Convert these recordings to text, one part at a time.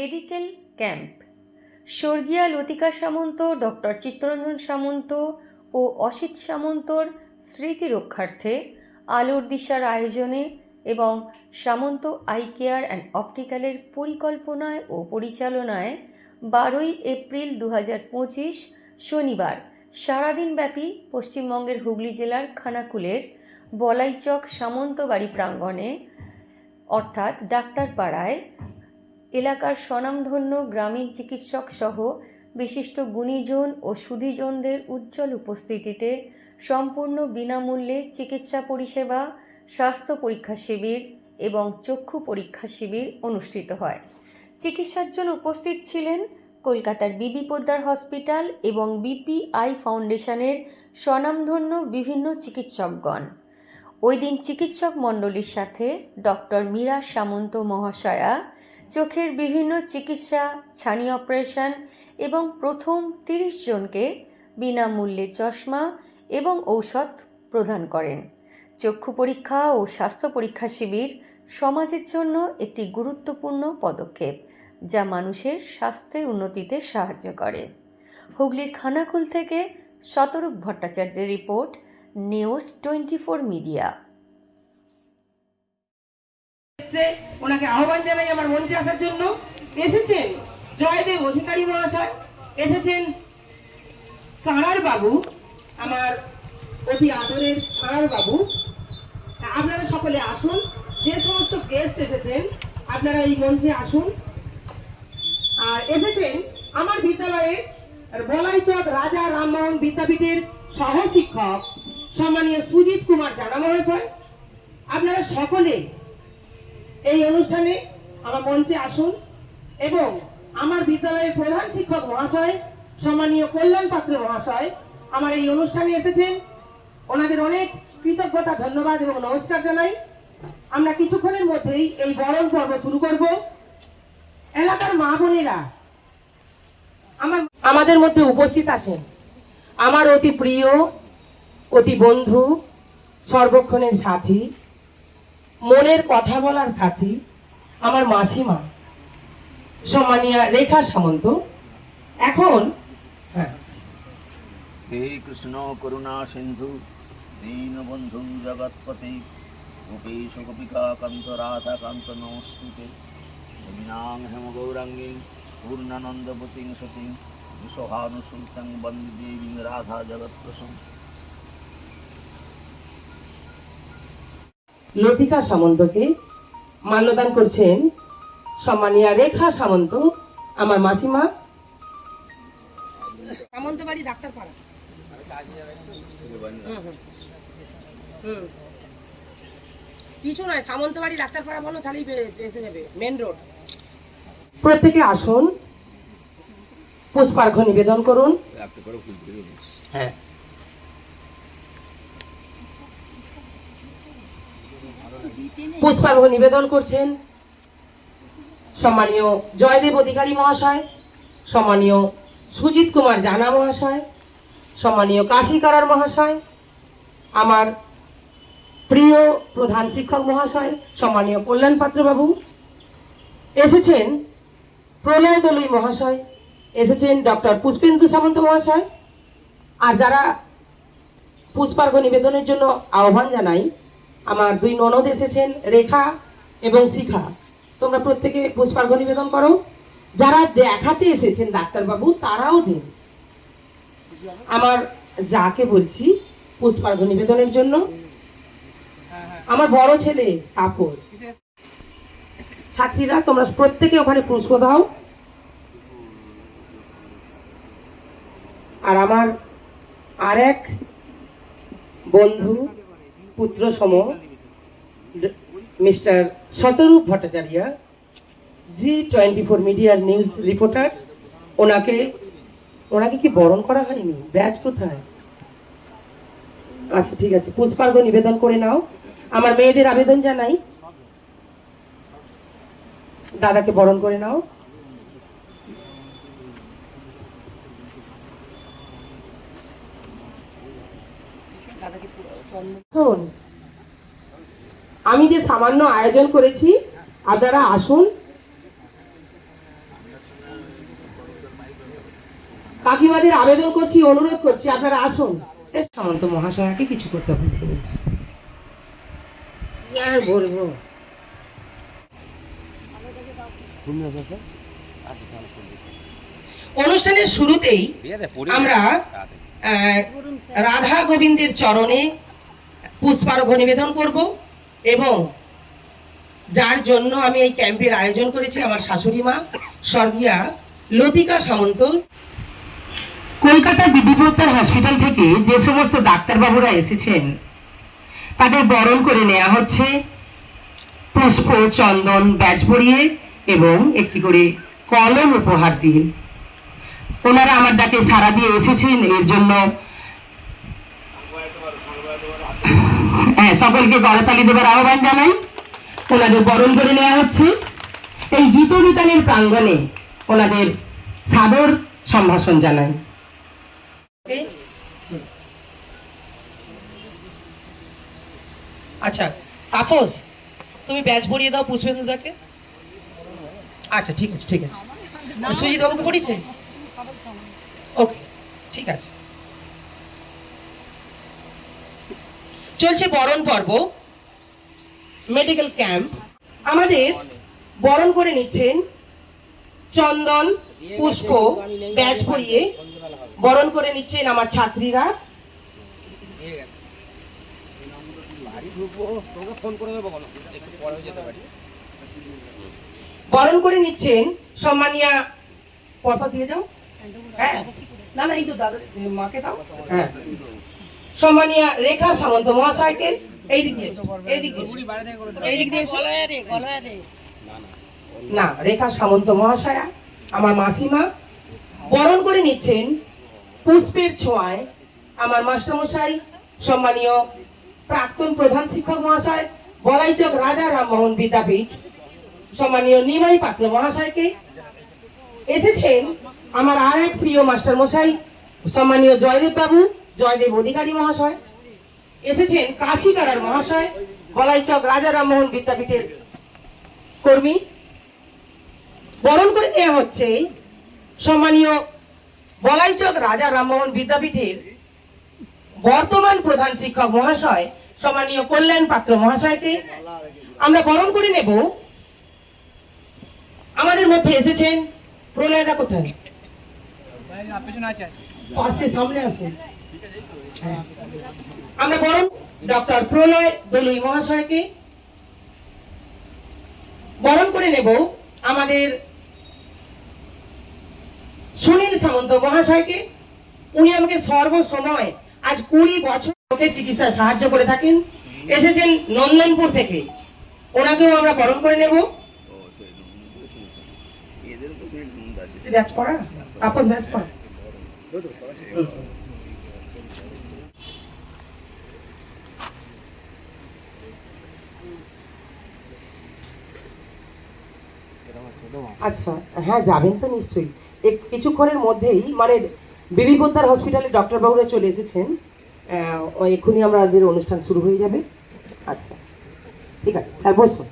Medical camp স্বর্গীয়া লতিকা সামন্ত, doctor Chittaranjan সামন্ত ও অসিত সামন্তর স্মৃতি রক্ষার্থে আলোর দিশার আয়োজনে এবং সামন্ত আই কেয়ার অ্যান্ড অপটিক্যালের পরিকল্পনায় ও পরিচালনায় 12ই এপ্রিল 2025 শনিবার সারাদিনব্যাপী পশ্চিমবঙ্গের হুগলি জেলার খানাকুলের বলাইচক সামন্তবাড়ি প্রাঙ্গণে অর্থাৎ ডাক্তারপাড়ায় এলাকার স্বনামধন্য গ্রামীণ চিকিৎসক সহ বিশিষ্ট গুণীজন ও সুধীজনদের উজ্জ্বল উপস্থিতিতে সম্পূর্ণ বিনামূল্যে চিকিৎসা পরিষেবা, স্বাস্থ্য পরীক্ষা শিবির এবং চক্ষু পরীক্ষা শিবির অনুষ্ঠিত হয়। চিকিৎসার জন্য উপস্থিত ছিলেন কলকাতার বিবি পোদ্দার হসপিটাল এবং বিপিআই ফাউন্ডেশনের স্বনামধন্য বিভিন্ন চিকিৎসকগণ। ওই দিন চিকিৎসক মণ্ডলীর সাথে ডক্টর মীরা সামন্ত মহাশয়া চোখের বিভিন্ন চিকিৎসা, ছানি অপারেশন এবং প্রথম 30 জনকে বিনামূল্যে চশমা এবং ঔষধ প্রদান করেন। চক্ষু পরীক্ষা ও স্বাস্থ্য পরীক্ষা শিবির সমাজের জন্য একটি গুরুত্বপূর্ণ পদক্ষেপ যা মানুষের স্বাস্থ্যের উন্নতিতে সাহায্য করে। হুগলির খানাকুল থেকে শতরূপ ভট্টাচার্যের রিপোর্ট, নিউজ 24 মিডিয়া। ওনাকে আহ্বান জানাই আমার মঞ্চে আসার জন্য। এসেছেন জয়দেব অধিকারী মহাশয়, এসেছেন কারার বাবু, আমার অতি আদরের কারার বাবু। আপনারা সকলে আসুন, যে সমস্ত গেস্ট এসেছেন আপনারা এই মঞ্চে আসুন। আর এসেছেন আমার বিদ্যালয়ের বলাইচক রাজা রামমোহন বিদ্যাপীঠের সহ শিক্ষক সম্মানীয় সুজিত কুমার জানা মহাশয়। আপনারা সকলে এই অনুষ্ঠানে আমার মঞ্চে আসুন এবং আমার বিদ্যালয়ের প্রধান শিক্ষক মহাশয় সম্মানীয় কল্যাণ পাত্র মহাশয় আমার এই অনুষ্ঠানে এসেছেন। ওনাদের অনেক কৃতজ্ঞতা, ধন্যবাদ এবং নমস্কার জানাই। আমরা কিছুক্ষণের মধ্যেই এই বরণ পর্ব শুরু করব। এলাকার মা বোনেরা আমাদের মধ্যে উপস্থিত আছেন। আমার অতি প্রিয়, অতি বন্ধু, সর্বক্ষণের সাথী, মনের কথা বলার সাথী, আমার মাসিমা সম্মানীয়া রেখা সামন্ত। এখন হে কৃষ্ণ করুণা সিন্ধু দীনবন্ধু জগৎপতি গোপীশ গোপিকা কান্ত রাধা কান্ত নমস্তুতে নবীনাং হেম গৌরাঙ্গীং পূর্ণানন্দবতীং সতীং বিশ্বহানুসুলতাং বন্দে দেবীং রাধা জগৎপ্রসূ। লতিকা সামন্তকে মাল্যদান করছেন সম্মানীয়া রেখা সামন্ত, আমার মাসিমা। সামন্তবাড়ি ডাক্তারপাড়া। কিছু নয়, সামন্তবাড়ি ডাক্তারপাড়া বলো, তাহলেই এসে যাবে, মেন রোড। প্রত্যেকে আসুন, পুষ্পার্ঘ্য নিবেদন করুন। হ্যাঁ, পুষ্পার্ঘ্য নিবেদন করছেন সম্মানীয় জয়দেব অধিকারী মহাশয়, সম্মানীয় সুজিত কুমার জানা মহাশয়, সম্মানীয় কাশী কারার মহাশয়, আমার প্রিয় প্রধান শিক্ষক মহাশয় সম্মানীয় কল্যাণ পাত্রবাবু, এসেছেন প্রলয় দলুই মহাশয়, এসেছেন ডক্টর পুষ্পেন্দু সামন্ত মহাশয়। আর যারা পুষ্পার্ঘ্য নিবেদনের জন্য আহ্বান জানাই, আমার দুই ননদ এসেছেন, রেখা এবং শিখা। তোমরা প্রত্যেকে পুষ্পার্ঘ্য নিবেদন করো। যারা দেখাতে এসেছেন ডাক্তারবাবু তারাও দিন। আমার যাকে বলছি পুষ্পার্ঘ্য নিবেদনের জন্য, আমার বড় ছেলে তাপস। ছাত্রীরা তোমরা প্রত্যেকে ওখানে পুষ্প দাও। আর আমার আর এক বন্ধু, পুত্র সম, মিস্টার শতরূপ ভট্টাচার্য, G24 মিডিয়ার নিউজ রিপোর্টার। ওনাকে কি বরণ করা হয়নি? ব্যাচ কোথায়? আচ্ছা, ঠিক আছে, পুষ্পার্ঘ্য নিবেদন করে নাও। আমার মেয়েদের আবেদন জানাই, দাদাকে বরণ করে নাও। আমি যে সামান্য আয়োজন করেছি, আপনারা আসুন। কাকিমাদের আবেদন করছি, অনুরোধ করছি, আপনারা আসুন। সামন্ত মহাশয়াকে কিছু কথা বলতে বলছি। আর বলবো, অনুষ্ঠানের শুরুতেই আমরা রাধা গোবিন্দের চরণে পুষ্পার্ঘ নিবেদন করব, এবং যার জন্য আমি এই ক্যাম্পের আয়োজন করেছি আমার শাশুড়ি মা স্বর্গীয়া লতিকা সামন্ত। কলকাতা বিবিধোত্তর হসপিটাল থেকে যে সমস্ত ডাক্তারবাবুরা এসেছেন তাদের বরণ করে নেওয়া হচ্ছে পুষ্প, চন্দন, ব্যাজ পরিয়ে এবং একটি করে কলম উপহার দিয়ে। ওনারা আমার ডাকে সাড়া দিয়ে এসেছেন, এর জন্য সকলকে করতালি দেবার আহ্বান জানাই। ওনাদের বরণ করে নেওয়া হচ্ছে। এই গীতবিতানের প্রাঙ্গণে ওনাদের সাদর সম্ভাষণ জানাই। আচ্ছা তাপস, তুমি ব্যাচ পরিয়ে দাও পুষ্পেন্দুদাকে। আচ্ছা ঠিক আছে, ঠিক আছে। সুজিত বাবুকে পড়িয়েছে? ওকে, ঠিক আছে। চলছে বরণ পর্ব, মেডিকেল ক্যাম্প। আমাদের বরণ করে নিচ্ছেন চন্দন, পুষ্প, ব্যাজ পরিয়ে বরণ করে নিচ্ছেন আমার ছাত্রীরা। বরণ করে নিচ্ছেন সম্মানীয়া, পরপর দিয়ে যাও। হ্যাঁ, না না, এই তো দাদা মাকে দাও। হ্যাঁ, সম্মানীয়া রেখা সামন্ত মহাশয়কে এই দিক দিয়ে, এই দিক দিয়ে, এই দিক দিয়ে। না, রেখা সামন্ত মহাশয়া আমার মাসিমা বরণ করে নিচ্ছেন পুষ্পের ছোঁয়ায় আমার মাস্টারমশাই সম্মানীয় প্রাক্তন প্রধান শিক্ষক মহাশয় বলাইচক রাজা রামমোহন বিদ্যাপীঠ সম্মানীয় নিমাই পাত্র মহাশয়কে। এসেছেন আমার আর এক প্রিয় মাস্টারমশাই সম্মানীয় জয়দেব বাবু, জয়দেব অধিকারী মহাশয়। এসেছেন কাশীকারার মহাশয়, বলাইচক রাজা রামমোহন বিদ্যাপীঠের কর্মী। বরণ করে নেওয়া হচ্ছে সম্মানীয় বলাইচক রাজা রামমোহন বিদ্যাপীঠের বর্তমান প্রধান শিক্ষক মহাশয় সম্মানীয় কল্যাণ পাত্র মহাশয়কে। আমরা বরণ করে নেব। আমাদের মধ্যে এসেছেন প্রলয়দা, কোথায়? পাশে, সামনে আসুন। আমরা বরণ ডক্টর প্রলয় দলুই মহাশয়কে। বরণ করে নেব আমাদের সুনীল সামন্ত মহাশয়কে। উনি আমাকে সর্বসময় আজ 20 বছর চিকিৎসায় সাহায্য করে থাকেন। এসেছেন নন্দনপুর থেকে, ওনাকেও আমরা বরণ করে নেব। ব্যাচ পড়া, আপস ব্যাচ পড়া। আচ্ছা, হ্যাঁ যাবেন তো নিশ্চয়ই। কিছুক্ষণের মধ্যেই মানে বিবি পোদ্দার হসপিটালে ডক্টর বাবুরা চলে এসেছেন। এক্ষুনি আমাদের অনুষ্ঠান শুরু হয়ে যাবে। আচ্ছা ঠিক আছে স্যার, বসুন।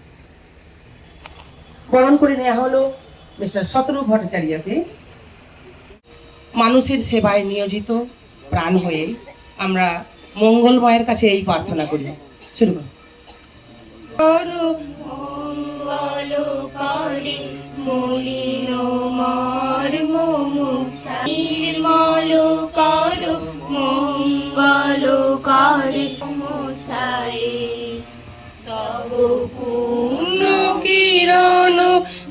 বরণ করে নেওয়া হলো মিস্টার শতরূপ ভট্টাচার্যকে। মানুষের সেবায় নিয়োজিত প্রাণ হয়ে আমরা মঙ্গলময়ের কাছে এই প্রার্থনা করি। শুরু করুন। মলিন মর্ম নির্মল কর মঙ্গল করে মশায়ে তব পূর্ণ কিরণ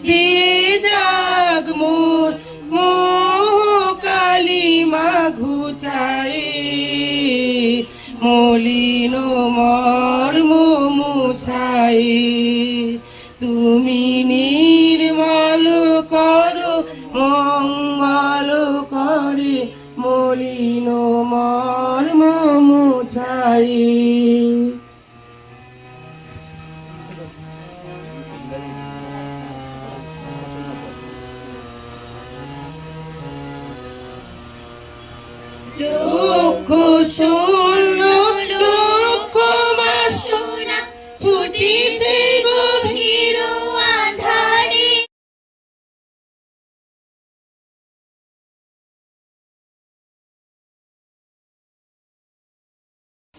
দিয়ে জাগ মোর কালিমা ঘুচায়ে মলিন মর্ম মুছায়ে তুমি নির্মল করো মঙ্গল করে মলিন মর্ম মুছায়ে। দুঃখ শূন্য দুঃখ মাসুনা ছুটিতে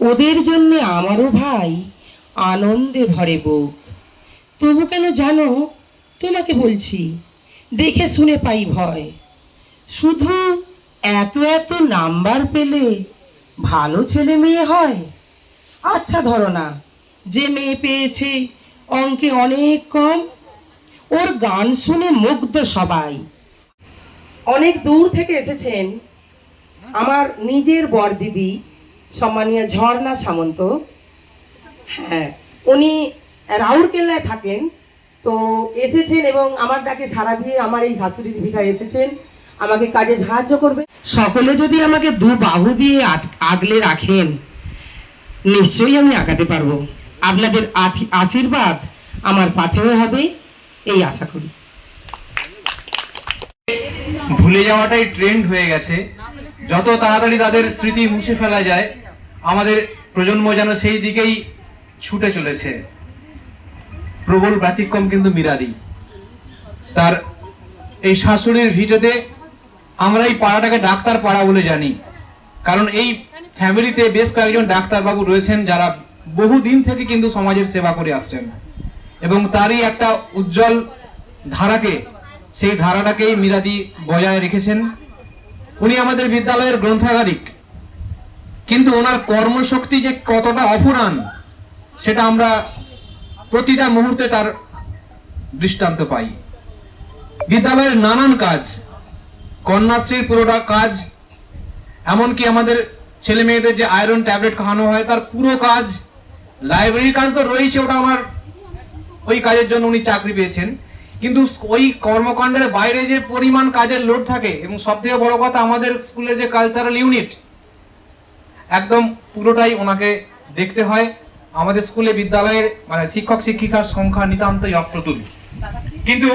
ওদের জন্য আমারও ভাই আনন্দে ভরে বুক। তবু কেন জানো, তোমাকে বলছি, দেখে শুনে পাই ভয়। শুধু এত এত নাম্বার পেলে ভালো ছেলে মেয়ে হয়? আচ্ছা ধরো না, যে মেয়ে পেয়েছে অঙ্কে অনেক কম, ওর গান শুনে মুগ্ধ সবাই। অনেক দূর থেকে এসেছেন আমার নিজের বরদিদি সম্মানীয় ঝর্ণা সামন্ত। হ্যাঁ, উনি রাউরকেল্লায় থাকেন, তো এসেছেন এবং আমার ডাকে সাড়া দিয়ে আমার এই শাশুড়ির ভিটায় এসেছেন আমাকে কাজে সাহায্য করবে। সকলে যদি আমাকে দু বাহু দিয়ে আগলে রাখেন, নিশ্চয়ই আমি আগাতে পারবো। আপনাদের আশীর্বাদ আমার পাথেও হবে, এই আশা করি। ভুলে যাওয়াটাই ট্রেন্ড হয়ে গেছে। যত তাড়াতাড়ি তাদের স্মৃতি মুছে ফেলা যায়, আমাদের প্রজন্ম যেন সেই দিকেই ছুটে চলেছে। প্রবল ব্যতিক্রম কিন্তু মিরাদি। তার এই শাশুড়ির ভিটেতে আমরা এই পাড়াটাকে ডাক্তার পাড়া বলে জানি, কারণ এই ফ্যামিলিতে বেশ কয়েকজন ডাক্তারবাবু রয়েছেন যারা বহুদিন থেকে কিন্তু সমাজের সেবা করে আসছেন, এবং তারই একটা উজ্জ্বল ধারাকে, সেই ধারাটাকেই মিরাদি বজায় রেখেছেন। উনি আমাদের বিদ্যালয়ের গ্রন্থাগারিক, কিন্তু ওনার কর্মশক্তি যে কতটা অফুরান সেটা আমরা প্রতিটা মুহূর্তে তার দৃষ্টান্ত পাই। বিদ্যালয়ের নানান কাজ, কন্যাশ্রীর পুরোটা কাজ, এমনকি আমাদের ছেলে মেয়েদের যে আয়রন ট্যাবলেট খাওয়ানো হয় তার পুরো কাজ, লাইব্রেরির কাজ তো রয়েছে, ওটা ওনার ওই কাজের জন্য উনি চাকরি পেয়েছেন। কিন্তু ওই কর্মকাণ্ডের বাইরে যে পরিমাণ কাজের লোড থাকে, এবং সব থেকে বড় কথা আমাদের স্কুলের যে কালচারাল ইউনিট, একদম পুরোটাই ওনাকে দেখতে হয়। আমাদের স্কুলে বিদ্যালয়ের মানে শিক্ষক শিক্ষিকার সংখ্যা নিতান্তই অপ্রতুল, কিন্তু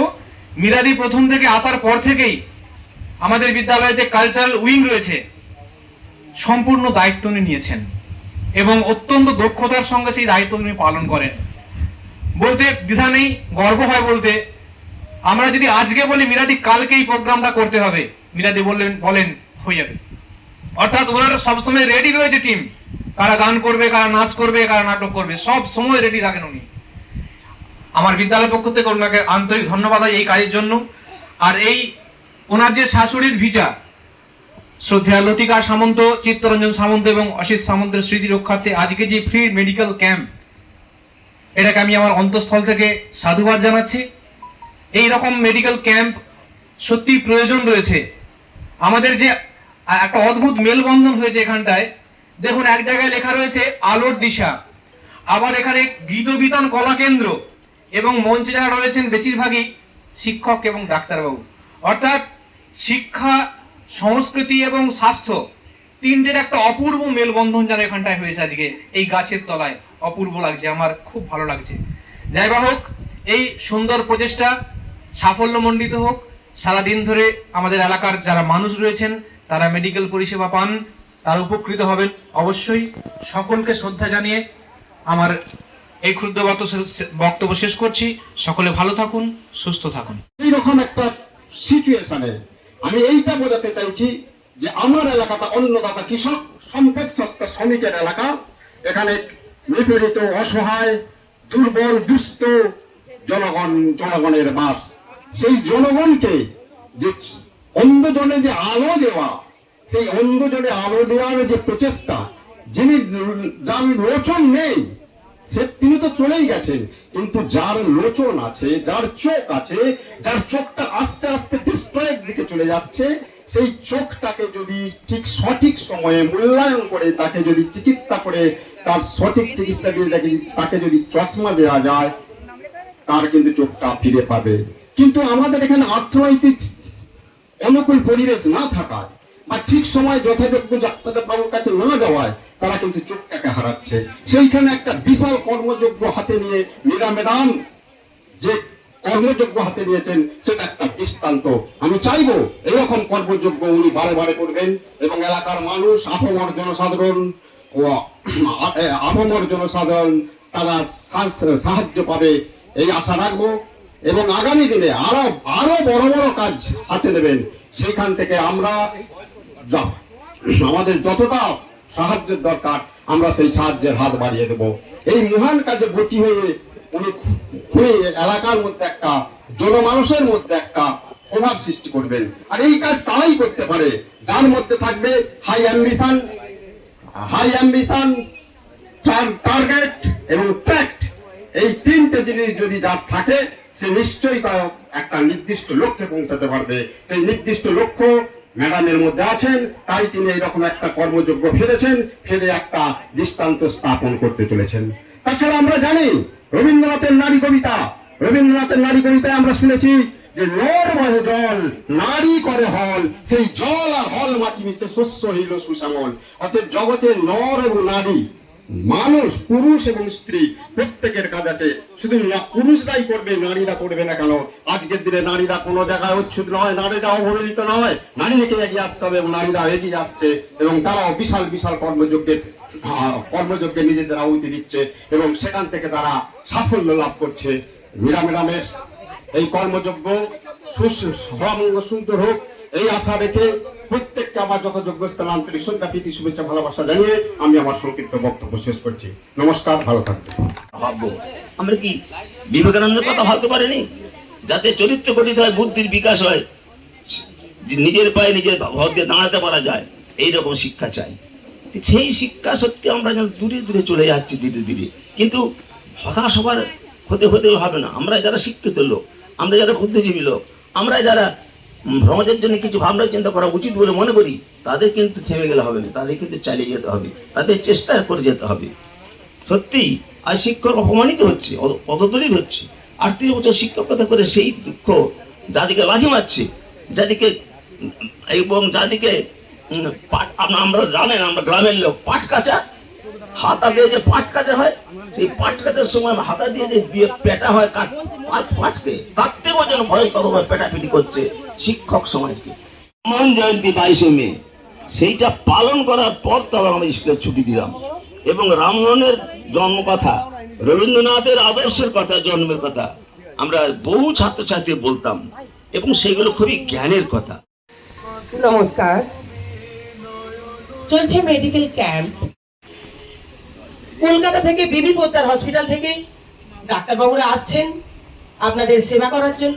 মিরাদি প্রথম থেকে আসার পর থেকেই আমাদের বিদ্যালয়ে যে কালচারাল উইং রয়েছে সম্পূর্ণ দায়িত্ব উনি নিয়েছেন, এবং অত্যন্ত দক্ষতার সঙ্গে সেই দায়িত্ব উনি পালন করেন। বলতে দ্বিধা নেই, গর্ব হয় বলতে। আমরা যদি আজকে বলি মিরাদি কালকে এই প্রোগ্রামটা করতে হবে, মিরাদি বলেন হয়ে যাবে। অর্থাৎ ওনারা সবসময় রেডি রয়েছে টিম, কারা গান করবে, কারা নাচ করবে, কারা নাটক করবে, সব সময় রেডি থাকেন উনি। আমার বিদ্যালয়ের পক্ষ থেকে ওনাকে আন্তরিক ধন্যবাদ এই কাজের জন্য। আর এই ওনার যে শাশুড়ির ভিটা, শ্রদ্ধেয় লতিকা সামন্ত, চিত্তরঞ্জন সামন্ত এবং অসিত সামন্তের স্মৃতি রক্ষার্থে আজকে যে ফ্রি মেডিকেল ক্যাম্প, এটাকে আমি আমার অন্তঃস্থল থেকে সাধুবাদ জানাচ্ছি। এই রকম মেডিকেল ক্যাম্প সত্যি প্রয়োজন রয়েছে। আমাদের যে একটা অদ্ভুত মেলবন্ধন হয়েছে এখানটায়, দেখুন এক জায়গায় লেখা রয়েছে আলোর দিশা, আবার এখানে গীত বিতান কলা কেন্দ্র, এবং মঞ্চে যারা রয়েছেন বেশিরভাগই শিক্ষক এবং ডাক্তারবাবু। অর্থাৎ শিক্ষা, সংস্কৃতি এবং স্বাস্থ্য তিনটের একটা অপূর্ব মেলবন্ধন যেন এখানটায় হয়েছে আজকে এই গাছের তলায়। অপূর্ব লাগছে, আমার খুব ভালো লাগছে। যাই বা হোক, এই সুন্দর প্রচেষ্টা সাফল্যমণ্ডিত হোক। সারাদিন ধরে আমাদের এলাকার যারা মানুষ রয়েছেন তারা মেডিকেল পরিষেবা পান, তার উপকৃত হবেন অবশ্যই। সকলকে শ্রদ্ধা জানিয়ে আমার এই ক্ষুদ্র বক্তব্য শেষ করছি। সকলে ভালো থাকুন, সুস্থ থাকুন। এইরকম একটা সিচুয়েশনে আমি এইটা বোঝাতে চাইছি যে আমার এলাকাটা অন্নদাতা কৃষক সম্পদ সস্তা শ্রমিকের এলাকা। এখানে নিপীড়িত, অসহায়, দুর্বল, দুস্থ জনগণের বাস। সেই জনগণকে যে অন্ধজনে যে আলো দেওয়া, সেই অন্ধজনে আলো দেওয়ার যে প্রচেষ্টা, যার লোচন নেই তিনি তো চলেই গেছেন, কিন্তু যার লোচন আছে, যার চোখ আছে, যার চোখটা আস্তে আস্তে ডিস্ট্রয়ের দিকে চলে যাচ্ছে, সেই চোখটাকে যদি ঠিক সঠিক সময়ে মূল্যায়ন করে, তাকে যদি চিকিৎসা করে, তার সঠিক চিকিৎসা দিয়ে তাকে যদি চশমা দেওয়া যায়, তার কিন্তু চোখটা ফিরে পাবে। কিন্তু আমাদের এখানে অর্থনৈতিক অনুকূল পরিবেশ না থাকায় বা ঠিক সময় যথাযোগ্য ডাক্তারবাবুর কাছে না যাওয়ায় তারা কিন্তু চোখটাকে হারাচ্ছে। সেইখানে একটা বিশাল কর্মযোগ্য হাতে নিয়ে মীরা ম্যাডাম যে কর্মযোগ্য হাতে নিয়েছেন সেটা একটা দৃষ্টান্ত। আমি চাইবো এরকম কর্মযোগ্য উনি বারে বারে করবেন, এবং এলাকার মানুষ, আপামর জনসাধারণ তারা সাহায্য পাবে এই আশা রাখবো। এবং আগামী দিনে আরো বড় বড় কাজ হাতে নেবেন। সেইখান থেকে আমরা আমাদের যতটা সাহায্যের দরকার আমরা সেই সাহায্যের হাত বাড়িয়ে দেব। এই মহান কাজে ব্রতী হয়ে উনি এলাকার মধ্যে একটা জনমানুষের মধ্যে একটা প্রভাব সৃষ্টি করবেন। আর এই কাজ তারাই করতে পারে যার মধ্যে থাকবে হাই অ্যাম্বিশন, টার্গেট এবং ট্র্যাক্ট। এই তিনটে জিনিস যদি যার থাকে সে নিশ্চয়ই একটা নির্দিষ্ট লক্ষ্যে পৌঁছাতে পারবে। সেই নির্দিষ্ট লক্ষ্য ম্যাডামের মধ্যে আছেন, তাই তিনি এইরকম একটা কর্মযোগ্য ফেলে একটা দৃষ্টান্ত স্থাপন করতে চলেছেন। তাছাড়া আমরা জানি রবীন্দ্রনাথের নারী কবিতায় আমরা শুনেছি যে নর বহে জল, নারী করে হল, সেই জল আর হল মাটি মিশে শস্য হইল সুশ্যামল। অর্থাৎ জগতে নর এবং নারী, মানুষ, পুরুষ এবং স্ত্রী প্রত্যেকের কাজ আছে। শুধু পুরুষরাই করবে, নারীরা করবে না কেন? আজকের দিনে নারীরা কোনো জায়গায় উচ্ছুদ নয়, নারীরা অবহেলিত নয়, নারীদেরকে এগিয়ে আসতে হবে এবং নারীরা এগিয়ে আসছে এবং তারাও বিশাল বিশাল কর্মযজ্ঞে নিজেদের আহুতি দিচ্ছে এবং সেখান থেকে তারা সাফল্য লাভ করছে। ম্যাডামের এই কর্মযজ্ঞ সুন্দর হোক, এই আশা রেখে প্রত্যেককে আমার যথাযোগ্য স্থান আন্তরিক শ্রদ্ধা, প্রীতি, শুভেচ্ছা, ভালোবাসা জানিয়ে আমি আমার সংক্ষিপ্ত বক্তব্য শেষ করছি। নমস্কার, ভালো থাকবেন। ভাববো আমরা কি বিবেকানন্দের কথা ভাবতে পারিনি? যাতে চরিত্র গঠিত হয়, বুদ্ধির বিকাশ হয়, নিজের পায়ে নিজের ঘর দিয়ে দাঁড়াতে পারা যায়, এইরকম শিক্ষা চাই। সেই শিক্ষা সত্যি আমরা যেন দূরে দূরে চলে যাচ্ছি ধীরে ধীরে। কিন্তু হতাশ হবার হতে হবে না। আমরা যারা শিক্ষিত লোক, আমরা যারা বুদ্ধিজীবী লোক, আমরা যারা সমাজের জন্য কিছু ভাবনা চিন্তা করা উচিত বলে মনে করি, তাদের কিন্তু থেমে গেলে হবে না, তাদের কিন্তু চালিয়ে যেতে হবে, তাদের চেষ্টা করে যেতে হবে। সত্যি আজ শিক্ষক অপমানিত হচ্ছে, পদদলিত হচ্ছে। 38 বছর শিক্ষকতা করে সেই দুঃখ যাদিকে লাঠি মারছে, যাদিকে আমরা জানেন, আমরা গ্রামের লোক, পাট কাঁচা, হাতা দিয়ে যে পাট কাঁচা হয়, সেই পাট কাঁচার সময় হাতা দিয়ে যে পেটা হয় পাটকে, তার থেকেও যেন ভয়ঙ্করভাবে পেটাপিটি করছে শিক্ষক সমাজকে। রামমোহন জয়ন্তী 22শে মে, সেইটা পালন করার পর তো আমরা স্কুলে ছুটি দিলাম এবং রামমোহনের জন্মকথা, রবীন্দ্রনাথের আদর্শের কথা, জন্মের কথা আমরা বহু ছাত্রছাত্রী বলতাম এবং সেগুলো খুবই জ্ঞানের কথা। নমস্কার। চলছে মেডিকেল ক্যাম্প। কলকাতা থেকে বিবি পোদ্দার হসপিটাল থেকে ডাক্তারবাবুরা আসছেন আপনাদের সেবা করার জন্য।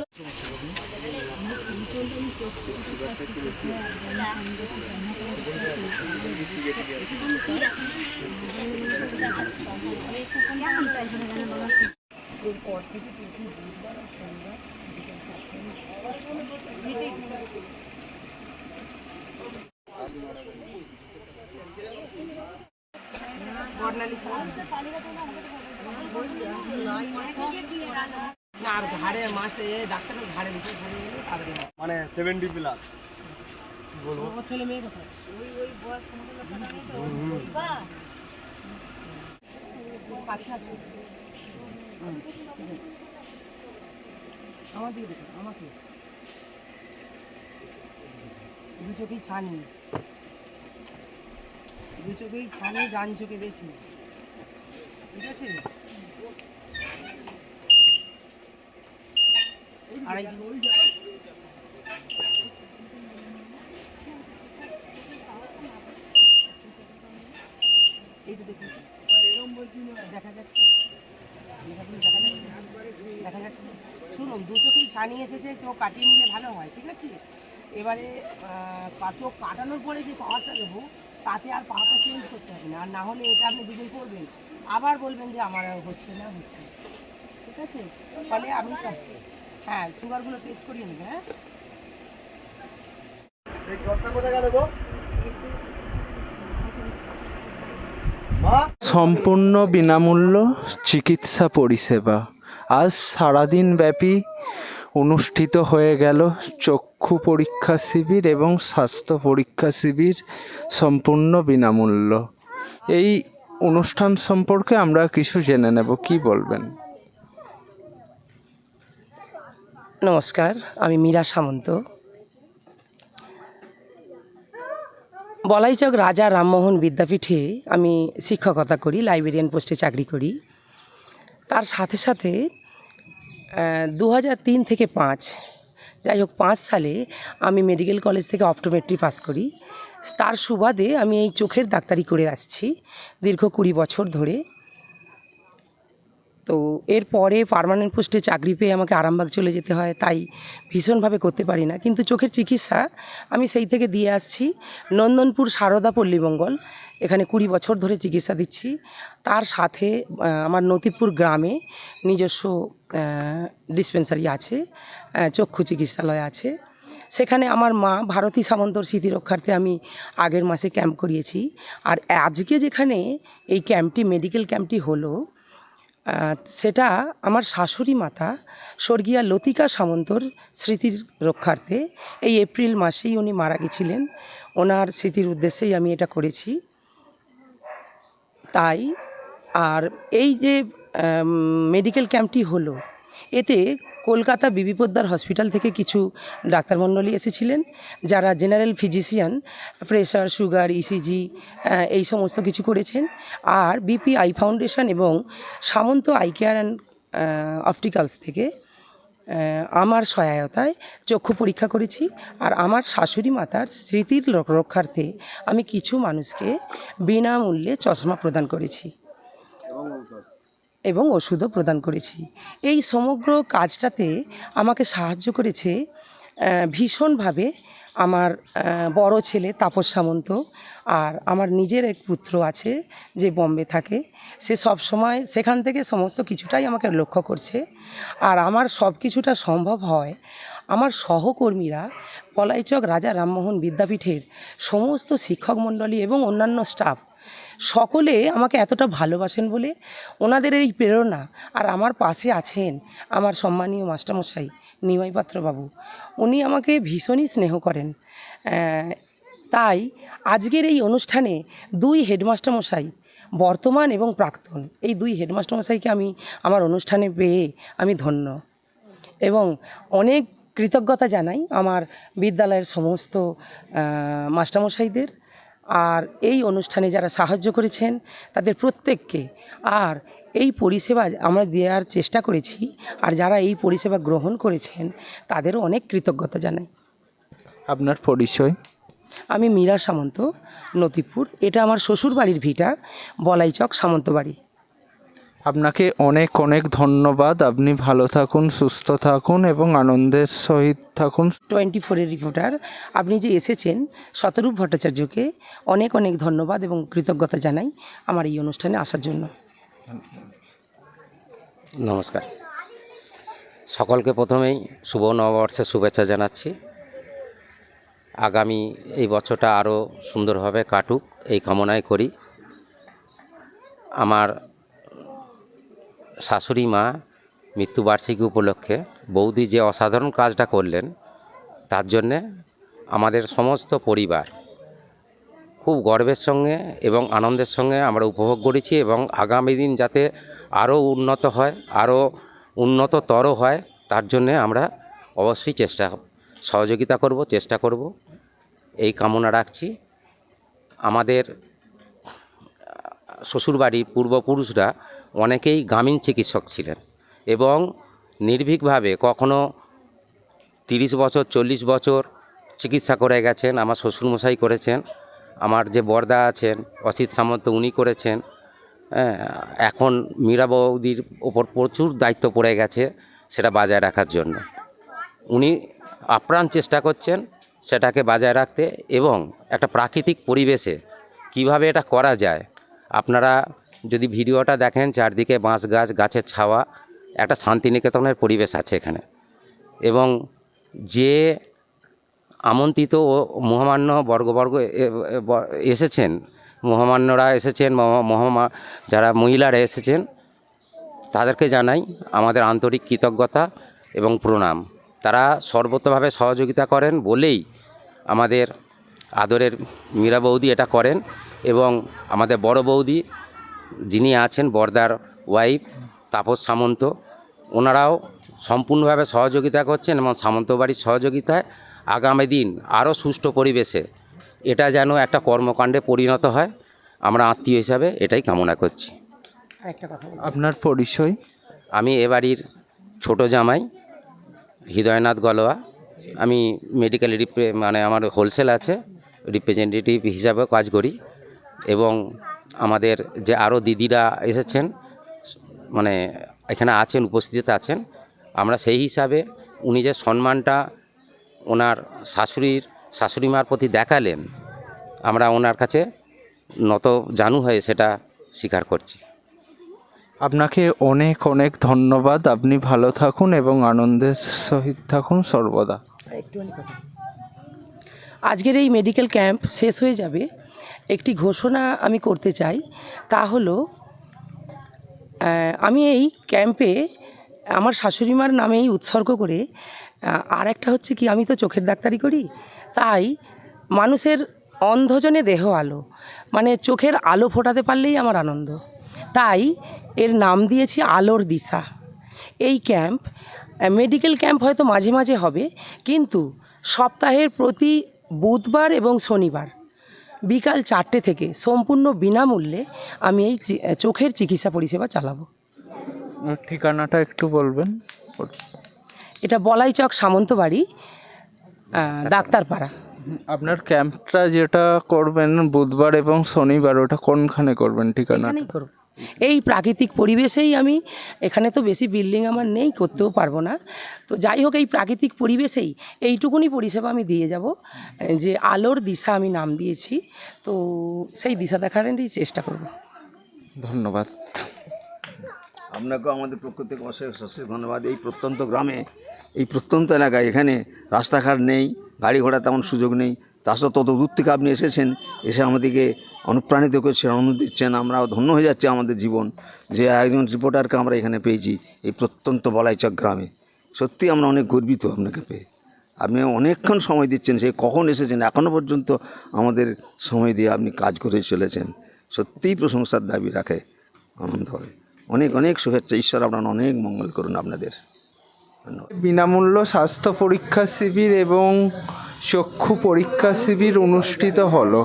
না আর ঘাড়ে মাসে ডাক্তারের ঘাড়ে ভিতরে মানে 70 প্লাস বলবো ছেলে মেয়ে কথা ওই বয়স আচ্ছা আমাকে দু চোখেই ছানি, ডান চোখে বেশি, ঠিক আছে? এইটা দেখুন, দেখা যাচ্ছে? শুনুন, দু চোখেই ছানি এসেছে, চোখ কাটিয়ে নিলে ভালো হয়, ঠিক আছে? এবারে চোখ কাটানোর পরে যে পাওয়ারটা দেবো, তাতে আর পাওয়ারটা চেঞ্জ করতে হবে না। আর না হলে এটা আপনি দুদিন করবেন, আবার বলবেন যে আমার হচ্ছে না, ঠিক আছে? ফলে আমি কাছে হ্যাঁ সুগারগুলো টেস্ট করিয়ে নেবে। হ্যাঁ, সম্পূর্ণ বিনামূল্য চিকিৎসা পরিষেবা আজ সারাদিন ব্যাপী অনুষ্ঠিত হয়ে গেল। চক্ষু পরীক্ষা শিবির এবং স্বাস্থ্য পরীক্ষা শিবির সম্পূর্ণ বিনামূল্য। এই অনুষ্ঠান সম্পর্কে আমরা কিছু জেনে নেব, কি বলবেন? নমস্কার, আমি মীরা সামন্ত। বলাইচক রাজা রামমোহন বিদ্যাপীঠে আমি শিক্ষকতা করি, লাইব্রেরিয়ান পোস্টে চাকরি করি। তার সাথে সাথে 2003 থেকে 5 যাই হোক 5 সালে আমি মেডিকেল কলেজ থেকে অপটোমেট্রি পাস করি। তার সুবাদে আমি এই চোখের ডাক্তারি করে আসছি দীর্ঘ 20 বছর ধরে। তো এরপরে পার্মানেন্ট পোস্টে চাকরি পেয়ে আমাকে আরামবাগ চলে যেতে হয়, তাই ভীষণভাবে করতে পারি না। কিন্তু চোখের চিকিৎসা আমি সেই থেকে দিয়ে আসছি। নন্দনপুর সারদা পল্লীমঙ্গল, এখানে 20 বছর ধরে চিকিৎসা দিচ্ছি। তার সাথে আমার নতিপুর গ্রামে নিজস্ব ডিসপেন্সারি আছে, চক্ষু চিকিৎসালয় আছে। সেখানে আমার মা ভারতী সামন্তর স্মৃতি রক্ষার্থে আমি আগের মাসে ক্যাম্প করিয়েছি। আর আজকে যেখানে এই ক্যাম্পটি, মেডিকেল ক্যাম্পটি হলো, সেটা আমার শাশুড়ি মাতা স্বর্গীয়া লতিকা সামন্তর স্মৃতির রক্ষার্থে। এই এপ্রিল মাসেই উনি মারা গেছিলেন, ওনার স্মৃতির উদ্দেশ্যেই আমি এটা করেছি। তাই আর এই যে মেডিকেল ক্যাম্পটি হলো, এতে কলকাতা বিবি পোদ্দার হসপিটাল থেকে কিছু ডাক্তারমণ্ডলী এসেছিলেন, যারা general physician, pressure, sugar, ECG এই সমস্ত কিছু করেছেন। আর বিপি আই ফাউন্ডেশন এবং সামন্ত আই কেয়ার অ্যান্ড অপটিক্যালস থেকে আমার সহায়তায় চক্ষু পরীক্ষা করেছি। আর আমার শাশুড়ি মাতার স্মৃতির রক্ষার্থে আমি কিছু মানুষকে বিনামূল্যে চশমা প্রদান করেছি এবং ওষুধও প্রদান করেছি। এই সমগ্র কাজটাতে আমাকে সাহায্য করেছে ভীষণভাবে আমার বড় ছেলে তাপস সামন্ত। আর আমার নিজের এক পুত্র আছে যে বম্বে থাকে, সে সব সময় সেখান থেকে সমস্ত কিছুটাই আমাকে লক্ষ্য করছে। আর আমার সব কিছুটা সম্ভব হয় আমার সহকর্মীরা, পলাইচক রাজা রামমোহন বিদ্যাপীঠের সমস্ত শিক্ষক মণ্ডলী এবং অন্যান্য স্টাফ সকলে আমাকে এতটা ভালোবাসেন বলে, ওনাদের এই প্রেরণা। আর আমার পাশে আছেন আমার সম্মানীয় মাস্টারমশাই নিমাই পাত্রবাবু, উনি আমাকে ভীষণই স্নেহ করেন। তাই আজকের এই অনুষ্ঠানে 2 হেডমাস্টারমশাই, বর্তমান এবং প্রাক্তন, এই 2 হেডমাস্টারমশাইকে আমি আমার অনুষ্ঠানে পেয়ে আমি ধন্য এবং অনেক কৃতজ্ঞতা জানাই আমার বিদ্যালয়ের সমস্ত মাস্টারমশাইদের। আর এই অনুষ্ঠানে যারা সাহায্য করেছেন তাদের প্রত্যেককে, আর এই পরিষেবা আমরা দেওয়ার চেষ্টা করেছি, আর যারা এই পরিষেবা গ্রহণ করেছেন তাদেরও অনেক কৃতজ্ঞতা জানাই। আপনার পরিচয়? আমি মীরা সামন্ত, নতিপুর। এটা আমার শ্বশুর বাড়ির ভিটা, বলাইচক সামন্তবাড়ি। আপনাকে অনেক অনেক ধন্যবাদ। আপনি ভালো থাকুন, সুস্থ থাকুন এবং আনন্দের সহিত থাকুন। 24-এর রিপোর্টার আপনি যে এসেছেন শতরূপ ভট্টাচার্যকে অনেক অনেক ধন্যবাদ এবং কৃতজ্ঞতা জানাই আমার এই অনুষ্ঠানে আসার জন্য। নমস্কার সকলকে। প্রথমেই শুভ নববর্ষের শুভেচ্ছা জানাচ্ছি। আগামী এই বছরটা আরও সুন্দরভাবে কাটুক এই কামনাই করি। আমার শাশুড়ি মা মৃত্যুবার্ষিকী উপলক্ষে বৌদি যে অসাধারণ কাজটা করলেন, তার জন্যে আমাদের সমস্ত পরিবার খুব গর্বের সঙ্গে এবং আনন্দের সঙ্গে আমরা উপভোগ করেছি। এবং আগামী দিন যাতে আরও উন্নত হয়, আরও উন্নততর হয়, তার জন্যে আমরা অবশ্যই সহযোগিতা করব, চেষ্টা করব, এই কামনা রাখছি। আমাদের শ্বশুরবাড়ির পূর্বপুরুষরা অনেকেই গ্রামীণ চিকিৎসক ছিলেন এবং নির্ভীকভাবে কখনো 30 বছর 40 বছর চিকিৎসা করে গেছেন। আমার শ্বশুরমশাই করেছেন, আমার যে বরদা আছেন অসিত সামন্ত, উনি করেছেন। এখন মীরা বৌদির ওপর প্রচুর দায়িত্ব পড়ে গেছে সেটা বজায় রাখার জন্য। উনি আপ্রাণ চেষ্টা করছেন সেটাকে বজায় রাখতে এবং একটা প্রাকৃতিক পরিবেশে কিভাবে এটা করা যায়। আপনারা যদি ভিডিওটা দেখেন, চারদিকে বাঁশ গাছ, গাছের ছাওয়া, একটা শান্তিনিকেতনের পরিবেশ আছে এখানে। এবং যে আমন্ত্রিত ও মহামান্য বর্গবর্গ এসেছেন, মহামান্যরা এসেছেন, যারা মহিলারা এসেছেন, তাদেরকে জানাই আমাদের আন্তরিক কৃতজ্ঞতা এবং প্রণাম। তারা সর্বতভাবে সহযোগিতা করেন বলেই আমাদের আদরের মীরা বৌদি এটা করেন। এবং আমাদের বড় বৌদি যিনি আছেন, বরদার ওয়াইফ তাপস সামন্ত, ওনারাও সম্পূর্ণভাবে সহযোগিতা করছেন এবং সামন্ত বাড়ির সহযোগিতায় আগামী দিন আরও সুষ্ঠু পরিবেশে এটা যেন একটা কর্মকাণ্ডে পরিণত হয়, আমরা আত্মীয় হিসাবে এটাই কামনা করছি। আপনার পরিচয়? আমি এ বাড়ির ছোটো জামাই হৃদয়নাথ গলোয়া। আমি মেডিকেল আমার হোলসেল আছে, রিপ্রেজেন্টেটিভ হিসাবে কাজ করি এবং আমাদের যে আরও দিদিরা এসেছেন মানে এখানে আছেন, উপস্থিত আছেন, আমরা সেই হিসাবে উনি যে সম্মানটা ওনার শাশুড়ি মার প্রতি দেখালেন, আমরা ওনার কাছে নত জানু হয়ে সেটা স্বীকার করছি। আপনাকে অনেক অনেক ধন্যবাদ। আপনি ভালো থাকুন এবং আনন্দের সহিত থাকুন সর্বদা। একটুখানি কথা, আজকের এই মেডিকেল ক্যাম্প শেষ হয়ে যাবে, একটি ঘোষণা আমি করতে চাই। তা হলো আমি এই ক্যাম্পে আমার শাশুড়িমার নামেই উৎসর্গ করে আর একটা হচ্ছে কি, আমি তো চোখের ডাক্তারি করি, তাই মানুষের অন্ধজনে দেহ আলো, মানে চোখের আলো ফোটাতে পারলেই আমার আনন্দ। তাই এর নাম দিয়েছি আলোর দিশা। এই ক্যাম্প মেডিকেল ক্যাম্প হয়তো মাঝে মাঝে হবে, কিন্তু সপ্তাহের প্রতি বুধবার এবং শনিবার বিকাল 4টে থেকে সম্পূর্ণ বিনামূল্যে আমি এই চোখের চিকিৎসা পরিষেবা চালাবো। ঠিকানাটা একটু বলবেন? এটা বলাইচক সামন্তবাড়ি, ডাক্তারপাড়া। আপনার ক্যাম্পটা যেটা করবেন বুধবার এবং শনিবার, ওটা কোনখানে করবেন ঠিকানা? এখানেই করব। এই প্রাকৃতিক পরিবেশেই আমি, এখানে তো বেশি বিল্ডিং আমার নেই, করতেও পারবো না, তো যাই হোক এই প্রাকৃতিক পরিবেশেই এইটুকুনি পরিষেবা আমি দিয়ে যাব, যে আলোর দিশা আমি নাম দিয়েছি, তো সেই দিশা দেখানোরই চেষ্টা করব। ধন্যবাদ। আপনাকেও আমাদের পক্ষ থেকে অশেষ অশেষ ধন্যবাদ। এই প্রত্যন্ত গ্রামে, এই প্রত্যন্ত এলাকায় এখানে রাস্তাঘাট নেই, গাড়ি ঘোড়া তেমন সুযোগ নেই, তা সত্ত্বেও তত দূর থেকে আপনি এসেছেন, এসে আমাদেরকে অনুপ্রাণিত করছেন, আনন্দ দিচ্ছেন। আমরা ধন্য হয়ে যাচ্ছে আমাদের জীবন যে একজন রিপোর্টারকে আমরা এখানে পেয়েছি এই প্রত্যন্ত বলাইচক গ্রামে। সত্যি আমরা অনেক গর্বিত আপনাকে পেয়ে। আপনি অনেকক্ষণ সময় দিচ্ছেন, সে কখন এসেছেন এখনও পর্যন্ত আমাদের সময় দিয়ে আপনি কাজ করে চলেছেন। সত্যিই প্রশংসার দাবি রাখে, আনন্দ হবে। অনেক অনেক শুভেচ্ছা। ঈশ্বর আপনার অনেক মঙ্গল করুন আপনাদের। ধন্যবাদ। বিনামূল্য স্বাস্থ্য পরীক্ষা শিবির এবং চক্ষু পরীক্ষা শিবির অনুষ্ঠিত হলো,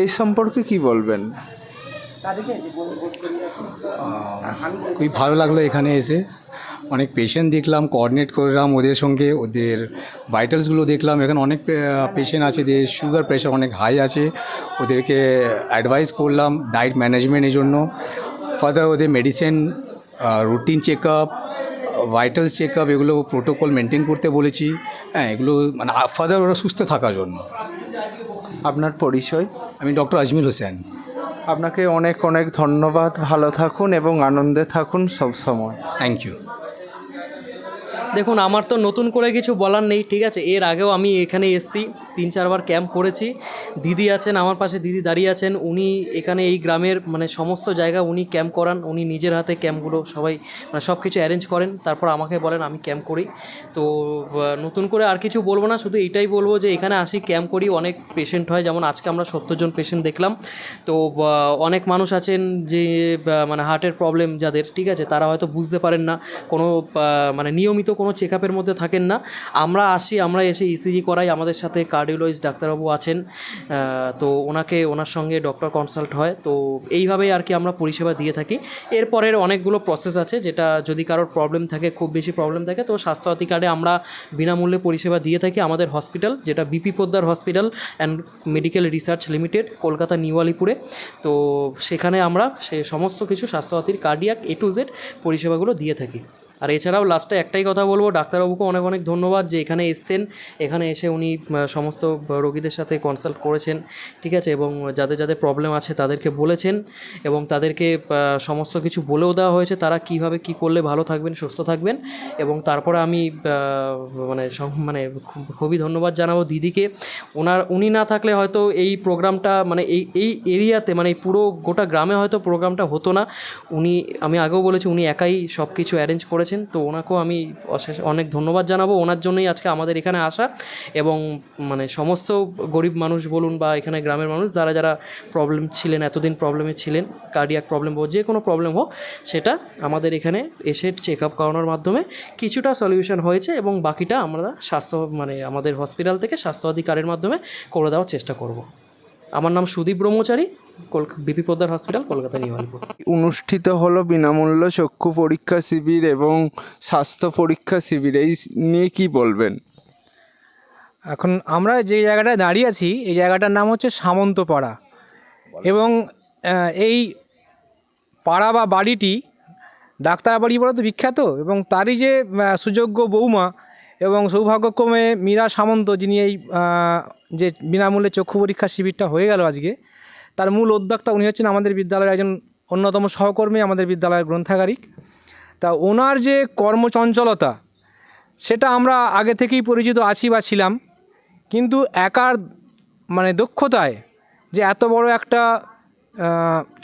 এই সম্পর্কে কি বলবেন? খুবই ভালো লাগলো এখানে এসে, অনেক পেশেন্ট দেখলাম, কোঅর্ডিনেট করলাম ওদের সঙ্গে, ওদের ভাইটালসগুলো দেখলাম। এখানে অনেক পেশেন্ট আছে, যে সুগার প্রেশার অনেক হাই আছে, ওদেরকে অ্যাডভাইস করলাম ডায়েট ম্যানেজমেন্টের জন্য। ফার্দার ওদের medicine, routine check up, vitals check up, এগুলো প্রোটোকল মেনটেন করতে বলেছি। হ্যাঁ, এগুলো মানে ফার্দার ওরা সুস্থ থাকার জন্য। আপনার পরিচয়? আমি ডক্টর আজমির হোসেন। আপনাকে অনেক অনেক ধন্যবাদ। ভালো থাকুন এবং আনন্দে থাকুন সব সময়। Thank you. দেখুন, আমার তো নতুন করে কিছু বলার নেই, ঠিক আছে। এর আগেও আমি এখানে এসেছি, 3-4 বার ক্যাম্প করেছি। দিদি আছেন আমার পাশে, দিদি দাঁড়িয়ে আছেন, উনি এখানে এই গ্রামের মানে সমস্ত জায়গা উনি ক্যাম্প করান, উনি নিজের হাতে ক্যাম্পগুলো সবাই মানে সব কিছু অ্যারেঞ্জ করেন, তারপর আমাকে বলেন, আমি ক্যাম্প করি। তো নতুন করে আর কিছু বলবো না, শুধু এইটাই বলবো যে এখানে আসি, ক্যাম্প করি, অনেক পেশেন্ট হয়, যেমন আজকে আমরা 70 জন পেশেন্ট দেখলাম। তো অনেক মানুষ আছেন যে মানে হার্টের প্রবলেম যাদের, ঠিক আছে, তারা হয়তো বুঝতে পারেন না, কোনো মানে নিয়মিত কোনো চেক আপের মধ্যে থাকেন না। আমরা আসি, আমরা এসে ইসিজি করাই, আমাদের সাথে কার্ডিওলজিস্ট ডাক্তারবাবু আছেন, তো ওনার সঙ্গে ডক্টর কনসাল্ট হয়। তো এইভাবেই আর কি আমরা পরিষেবা দিয়ে থাকি। এরপরের অনেকগুলো প্রসেস আছে, যেটা যদি কারোর প্রবলেম থাকে, খুব বেশি প্রবলেম থাকে, তো স্বাস্থ্যসাথী কার্ডে আমরা বিনামূল্যে পরিষেবা দিয়ে থাকি। আমাদের হসপিটাল, যেটা B P Poddar hospital and medical research limited, Kolkata new আলিপুরে, তো সেখানে আমরা সে সমস্ত কিছু স্বাস্থ্যসাথীর কার্ডিয়াক A to Z পরিষেবাগুলো দিয়ে থাকি। আর এছাড়াও লাস্টে একটাই কথা বলবো, ডাক্তারবাবুকে অনেক অনেক ধন্যবাদ যে এখানে এসছেন, এখানে এসে উনি সমস্ত রোগীদের সাথে কনসাল্ট করেছেন, ঠিক আছে, এবং যাদের যাদের প্রবলেম আছে তাদেরকে বলেছেন, এবং তাদেরকে সমস্ত কিছু বলেও দেওয়া হয়েছে তারা কীভাবে কী করলে ভালো থাকবেন, সুস্থ থাকবেন। এবং তারপরে আমি মানে খুবই ধন্যবাদ জানাবো দিদিকে। উনি না থাকলে হয়তো এই প্রোগ্রামটা মানে এই এরিয়াতে মানে পুরো গোটা গ্রামে হয়তো প্রোগ্রামটা হতো না। আমি আগেও বলেছি, উনি একাই সব কিছু অ্যারেঞ্জ করেছেন। তো ওনাকেও আমি অনেক ধন্যবাদ জানাবো। ওনার জন্যই আজকে আমাদের এখানে আসা, এবং মানে সমস্ত গরিব মানুষ বলুন বা এখানে গ্রামের মানুষ যারা যারা প্রবলেম ছিলেন, এতদিন প্রবলেমে ছিলেন, কার্ডিয়াক প্রবলেম হোক, যে কোনো প্রবলেম হোক, সেটা আমাদের এখানে এসে চেক আপ করানোর মাধ্যমে কিছুটা সলিউশন হয়েছে, এবং বাকিটা আমরা মানে আমাদের হসপিটাল থেকে স্বাস্থ্যসাথী কার্ডের মাধ্যমে করে দেওয়ার চেষ্টা করব। আমার নাম Sudip Brahmachari, B P Poddar hospital, Kolkata new Alipur. অনুষ্ঠিত হলো বিনামূল্য চক্ষু পরীক্ষা শিবির এবং স্বাস্থ্য পরীক্ষা শিবির, এই নিয়ে কি বলবেন? এখন আমরা যে জায়গাটায় দাঁড়িয়ে আছি এই জায়গাটার নাম হচ্ছে সামন্তপাড়া, এবং এই পাড়া বা বাড়িটি ডাক্তার বাড়ি বলে তো বিখ্যাত, এবং তারই যে সুযোগ্য বৌমা এবং সৌভাগ্যক্রমে মীরা সামন্ত, যিনি এই যে বিনামূল্যে চক্ষু পরীক্ষা শিবিরটা হয়ে গেল আজকে, তার মূল উদ্যোক্তা উনি হচ্ছেন আমাদের বিদ্যালয়ের একজন অন্যতম সহকর্মী, আমাদের বিদ্যালয়ের গ্রন্থাগারিক। তা ওনার যে কর্মচঞ্চলতা সেটা আমরা আগে থেকেই পরিচিত আছি বা ছিলাম, কিন্তু একার মানে দক্ষতায় যে এত বড় একটা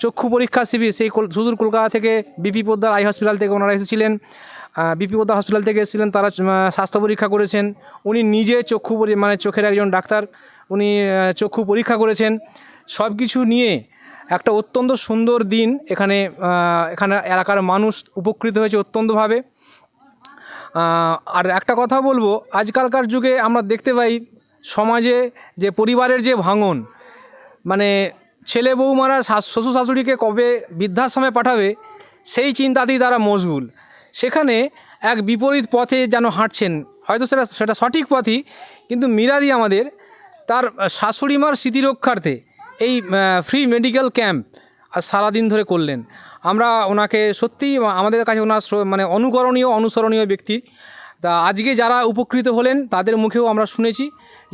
চক্ষু পরীক্ষা শিবির, সেই সুদূর কলকাতা থেকে বিপি পোদ্দার আই হসপিটাল থেকে ওনারা এসেছিলেন, বিপি পোদ্দার হসপিটাল থেকে এসেছিলেন, তারা স্বাস্থ্য পরীক্ষা করেছেন। উনি নিজে মানে চোখের একজন ডাক্তার, উনি চক্ষু পরীক্ষা করেছেন। সব কিছু নিয়ে একটা অত্যন্ত সুন্দর দিন এখানে এলাকার মানুষ উপকৃত হয়েছে অত্যন্তভাবে। আর একটা কথা বলবো, আজকালকার যুগে আমরা দেখতে পাই সমাজে যে পরিবারের যে ভাঙন, মানে ছেলে বৌমারা শ্বশুর শাশুড়িকে কবে বৃদ্ধাশ্রমে পাঠাবে সেই চিন্তাতেই তারা মশগুল। সেখানে এক বিপরীত পথে যেন হাঁটছেন, হয়তো সেটা সঠিক পথই, কিন্তু মীরাদি আমাদের তার শাশুড়ি মার স্মৃতিরক্ষার্থে এই ফ্রি মেডিকেল ক্যাম্প আর সারাদিন ধরে করলেন। আমরা ওনাকে সত্যিই আমাদের কাছে ওনার মানে অনুসরণীয় ব্যক্তি। তা আজকে যারা উপকৃত হলেন তাদের মুখেও আমরা শুনেছি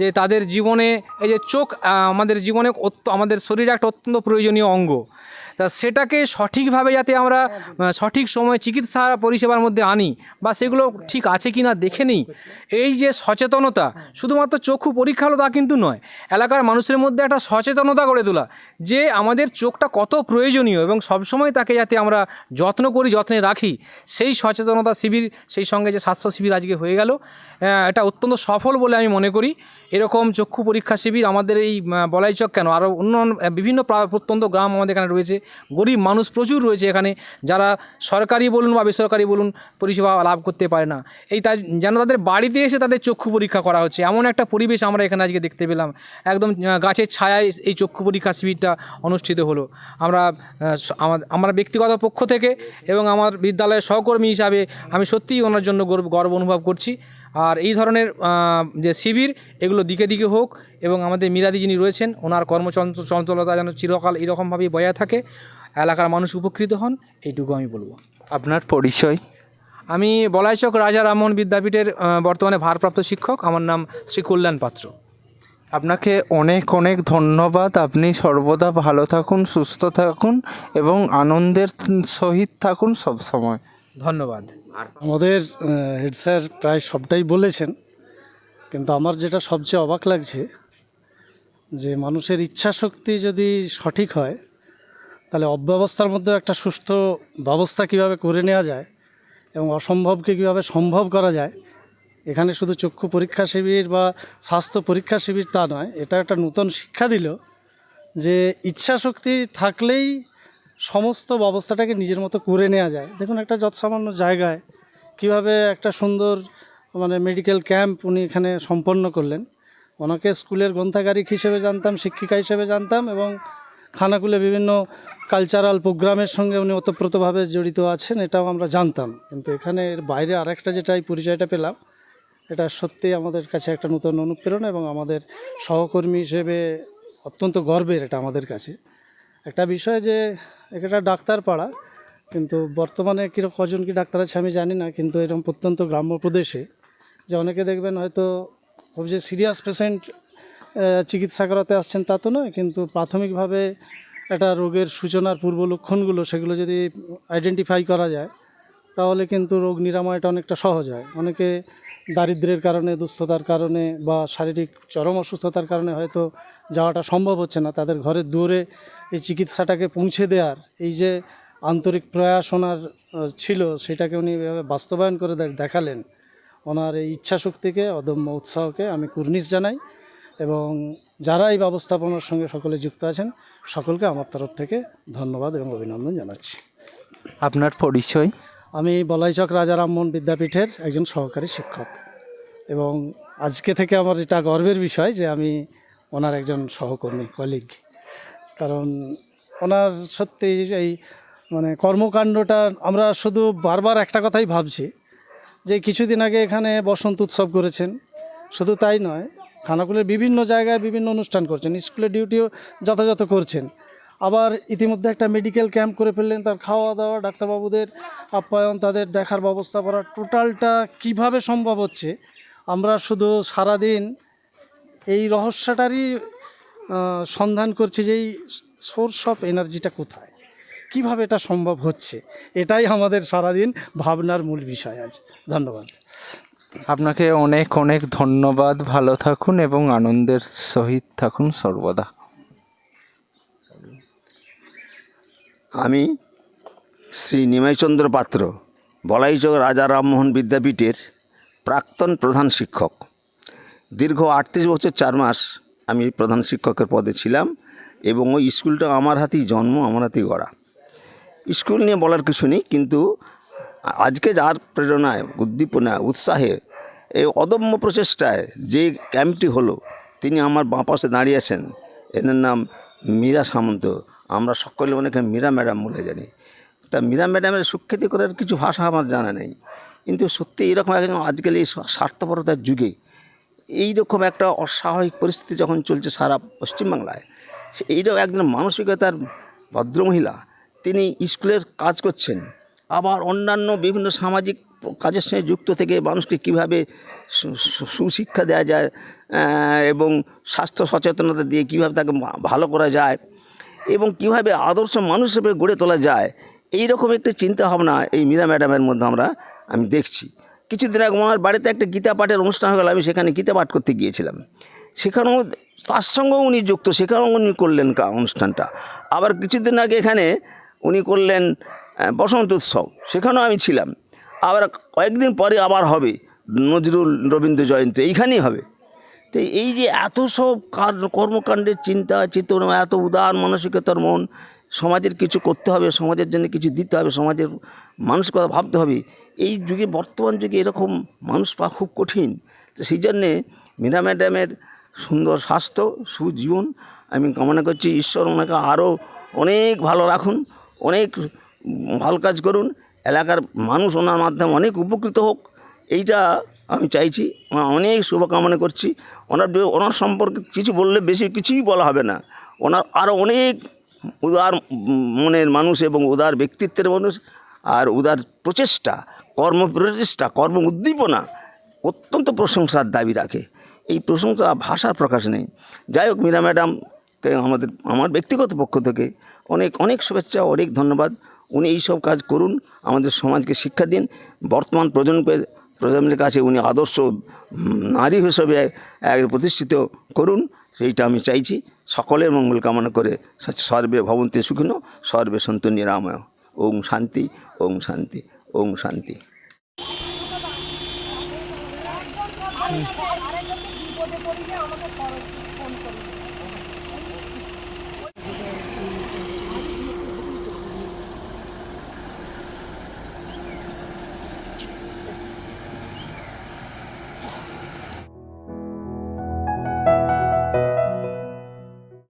যে তাদের জীবনে এই যে চোখ আমাদের জীবনে আমাদের শরীরে একটা অত্যন্ত প্রয়োজনীয় অঙ্গ, তা সেটাকে সঠিকভাবে যাতে আমরা সঠিক সময়ে চিকিৎসা পরিষেবার মধ্যে আনি বা সেগুলো ঠিক আছে কি না দেখে নিই, এই যে সচেতনতা, শুধুমাত্র চক্ষু পরীক্ষা হলো তা কিন্তু নয়, এলাকার মানুষের মধ্যে একটা সচেতনতা গড়ে তোলা যে আমাদের চোখটা কত প্রয়োজনীয় এবং সবসময় তাকে যাতে আমরা যত্নে রাখি, সেই সচেতনতা শিবির, সেই সঙ্গে যে স্বাস্থ্য শিবির আজকে হয়ে গেল, এটা অত্যন্ত সফল বলে আমি মনে করি। এরকম চক্ষু পরীক্ষা শিবির আমাদের এই বলাইচক কেন, আরও অন্য বিভিন্ন প্রত্যন্ত গ্রাম আমাদের এখানে রয়েছে, গরিব মানুষ প্রচুর রয়েছে এখানে, যারা সরকারি বলুন বা বেসরকারি বলুন পরিষেবা লাভ করতে পারে না, তাই যেন তাদের বাড়িতে এসে তাদের চক্ষু পরীক্ষা করা হচ্ছে, এমন একটা পরিবেশ আমরা এখানে আজকে দেখতে পেলাম। একদম গাছের ছায়ায় এই চক্ষু পরীক্ষা শিবিরটা অনুষ্ঠিত হলো। আমরা ব্যক্তিগত পক্ষ থেকে এবং আমার বিদ্যালয়ের সহকর্মী হিসাবে আমি সত্যিই ওনার জন্য গর্ব অনুভব করছি। আর এই ধরনের যে শিবির এগুলো দিকে দিকে হোক, এবং আমাদের মীরাদি যিনি রয়েছেন ওনার কর্মচঞ্চলতা যেন চিরকাল এরকমভাবেই বজায় থাকে, এলাকার মানুষ উপকৃত হন, এইটুকু আমি বলবো। আপনার পরিচয়? আমি বলাইচক রাজা রামমোহন বিদ্যাপীঠের বর্তমানে ভারপ্রাপ্ত শিক্ষক, আমার নাম শ্রী কল্যাণ পাত্র। আপনাকে অনেক অনেক ধন্যবাদ। আপনি সর্বদা ভালো থাকুন, সুস্থ থাকুন এবং আনন্দের সহিত থাকুন সবসময়। ধন্যবাদ। আমাদের হেড স্যার প্রায় সবটাই বলেছেন, কিন্তু আমার যেটা সবচেয়ে অবাক লাগছে যে মানুষের ইচ্ছা শক্তি যদি সঠিক হয় তাহলে অব্যবস্থার মধ্যে একটা সুস্থ ব্যবস্থা কীভাবে করে নেওয়া যায় এবং অসম্ভবকে কীভাবে সম্ভব করা যায়। এখানে শুধু চক্ষু পরীক্ষা শিবির বা স্বাস্থ্য পরীক্ষা শিবির তা নয়, এটা একটা নতুন শিক্ষা দিল যে ইচ্ছা শক্তি থাকলেই সমস্ত ব্যবস্থাটাকে নিজের মতো করে নেওয়া যায়। দেখুন একটা যৎসামান্য জায়গায় কিভাবে একটা সুন্দর মানে মেডিকেল ক্যাম্প উনি এখানে সম্পন্ন করলেন। ওনাকে স্কুলের গ্রন্থাগারিক হিসেবে জানতাম, শিক্ষিকা হিসেবে জানতাম, এবং খানাকুলে বিভিন্ন কালচারাল প্রোগ্রামের সঙ্গে উনি ওতপ্রোতভাবে জড়িত আছেন এটাও আমরা জানতাম। কিন্তু এখানে এর বাইরে আরেকটা যেটা এই পরিচয়টা পেলাম, এটা সত্যিই আমাদের কাছে একটা নতুন অনুপ্রেরণা এবং আমাদের সহকর্মী হিসেবে অত্যন্ত গর্বের এটা আমাদের কাছে। একটা বিষয় যে এটা ডাক্তার পাড়া, কিন্তু বর্তমানে কীরকম কজন কি ডাক্তার আছে আমি জানি না, কিন্তু এরকম প্রত্যন্ত গ্রাম্য প্রদেশে যে অনেকে দেখবেন হয়তো খুব যে সিরিয়াস পেশেন্ট চিকিৎসা করাতে আসছেন তা তো নয়, কিন্তু প্রাথমিকভাবে একটা রোগের সূচনার পূর্ব লক্ষণগুলো সেগুলো যদি আইডেন্টিফাই করা যায় তাহলে কিন্তু রোগ নিরাময়টা অনেকটা সহজ হয়। অনেকে দারিদ্র্যের কারণে, দুস্থতার কারণে বা শারীরিক চরম অসুস্থতার কারণে হয়তো যাওয়াটা সম্ভব হচ্ছে না, তাদের ঘরের দুয়ারে এই চিকিৎসাটাকে পৌঁছে দেওয়ার এই যে আন্তরিক প্রয়াস ওনার ছিল সেটাকে উনি বাস্তবায়ন করে দেখালেন। ওনার এই ইচ্ছাশক্তিকে, অদম্য উৎসাহকে আমি কুর্নিশ জানাই, এবং যারা এই ব্যবস্থাপনার সঙ্গে সকলে যুক্ত আছেন সকলকে আমার তরফ থেকে ধন্যবাদ এবং অভিনন্দন জানাচ্ছি। আপনার পরিচয়? আমি বলাইচক রাজা রামমোহন বিদ্যাপীঠের একজন সহকারী শিক্ষক, এবং আজকে থেকে আমার এটা গর্বের বিষয় যে আমি ওনার একজন সহকর্মী, কলিগ। কারণ ওনার সত্যি এই মানে কর্মকাণ্ডটা আমরা শুধু বারবার একটা কথাই ভাবছি যে কিছুদিন আগে এখানে বসন্ত উৎসব করেছেন, শুধু তাই নয় খানাকুলের বিভিন্ন জায়গায় বিভিন্ন অনুষ্ঠান করছেন, স্কুলের ডিউটিও যথাযথ করছেন। আবার ইতিমধ্যে একটা মেডিকেল ক্যাম্প করে ফেললেন, তার খাওয়া দাওয়া, ডাক্তারবাবুদের আপ্যায়ন, তাদের দেখার ব্যবস্থা করা, টোটালটা কিভাবে সম্ভব হচ্ছে আমরা শুধু সারাদিন এই রহস্যটারই সন্ধান করছি যে এই সোর্স অফ এনার্জিটা কোথায়, কিভাবে এটা সম্ভব হচ্ছে, এটাই আমাদের সারাদিন ভাবনার মূল বিষয় আজ। ধন্যবাদ। আপনাকে অনেক অনেক ধন্যবাদ। ভালো থাকুন এবং আনন্দের সহিত থাকুন সর্বদা। আমি শ্রী নিমাইচন্দ্র পাত্র, বলাইচক রাজা রামমোহন বিদ্যাপীঠের প্রাক্তন প্রধান শিক্ষক। দীর্ঘ 38 বছর 4 মাস আমি প্রধান শিক্ষকের পদে ছিলাম এবং ওই স্কুলটা আমার হাতেই জন্ম, আমার হাতেই গড়া। স্কুল নিয়ে বলার কিছু নেই, কিন্তু আজকে যার প্রেরণায়, উদ্দীপনায়, উৎসাহে, এই অদম্য প্রচেষ্টায় যে ক্যাম্পটি হলো, তিনি আমার বাঁ পাশে দাঁড়িয়ে আছেন। এদের নাম মীরা সামন্ত। আমরা সকলে অনেকে মীরা ম্যাডাম বলে জানি। তা মীরা ম্যাডামের সুখ্যাতি করার কিছু ভাষা আমার জানা নেই, কিন্তু সত্যি এরকম একজন আজকাল এই স্বার্থপরতার যুগে এইরকম একটা অস্বাভাবিক পরিস্থিতি যখন চলছে সারা পশ্চিমবাংলায়, এইরকম একজন মানসিকতার ভদ্রমহিলা, তিনি স্কুলের কাজ করছেন, আবার অন্যান্য বিভিন্ন সামাজিক কাজের সঙ্গে যুক্ত থেকে মানুষকে কীভাবে সুশিক্ষা দেওয়া যায় এবং স্বাস্থ্য সচেতনতা দিয়ে কীভাবে তাকে ভালো করা যায় এবং কীভাবে আদর্শ মানুষ হিসেবে গড়ে তোলা যায়, এই রকম একটি চিন্তাভাবনা এই মীরা ম্যাডামের মধ্যে আমি দেখছি। কিছুদিন আগে আমার বাড়িতে একটা গীতা পাঠের অনুষ্ঠান হয়ে গেল, আমি সেখানে গীতা পাঠ করতে গিয়েছিলাম। সেখানেও তার সঙ্গেও উনি যুক্ত, সেখানেও উনি করলেন অনুষ্ঠানটা। আবার কিছুদিন আগে এখানে উনি করলেন বসন্ত উৎসব, সেখানেও আমি ছিলাম। আবার কয়েকদিন পরে আবার হবে নজরুল রবীন্দ্র জয়ন্তী, এইখানেই হবে। তো এই যে এত সব কর্মকাণ্ডের চিন্তা চেতনা, এত উদার মানসিকতার মন, সমাজের কিছু করতে হবে, সমাজের জন্য কিছু দিতে হবে, সমাজের মানুষের কথা ভাবতে হবে, এই যুগে, বর্তমান যুগে এরকম মানুষ পাওয়া খুব কঠিন। তো সেই জন্যে মীরা ম্যাডামের সুন্দর স্বাস্থ্য, সুজীবন আমি কামনা করছি। ঈশ্বর ওনাকে আরও অনেক ভালো রাখুন, অনেক ভালো কাজ করুন, এলাকার মানুষ ওনার মাধ্যমে অনেক উপকৃত হোক, এইটা আমি চাইছি। অনেক শুভকামনা করছি। ওনার সম্পর্কে কিছু বললে বেশি কিছুই বলা হবে না। ওনার আরও অনেক উদার মনের মানুষ এবং উদার ব্যক্তিত্বের মানুষ, আর উদার প্রচেষ্টা, কর্মপ্রচেষ্টা, কর্ম উদ্দীপনা অত্যন্ত প্রশংসার দাবি রাখে। এই প্রশংসা ভাষার প্রকাশ নেই। যাই হোক, মীরা ম্যাডামকে আমার ব্যক্তিগত পক্ষ থেকে অনেক অনেক শুভেচ্ছা, অনেক ধন্যবাদ। উনি এইসব কাজ করুন, আমাদের সমাজকে শিক্ষা দিন, বর্তমান প্রজন্মের কাছে উনি আদর্শ নারী হিসেবে প্রতিষ্ঠিত করুন, সেইটা আমি চাইছি। সকলের মঙ্গল কামনা করে সর্বে ভবন্তি সুখিনো, সর্বে সন্তু নিরাময়। ওং শান্তি, ওং শান্তি, ওং শান্তি।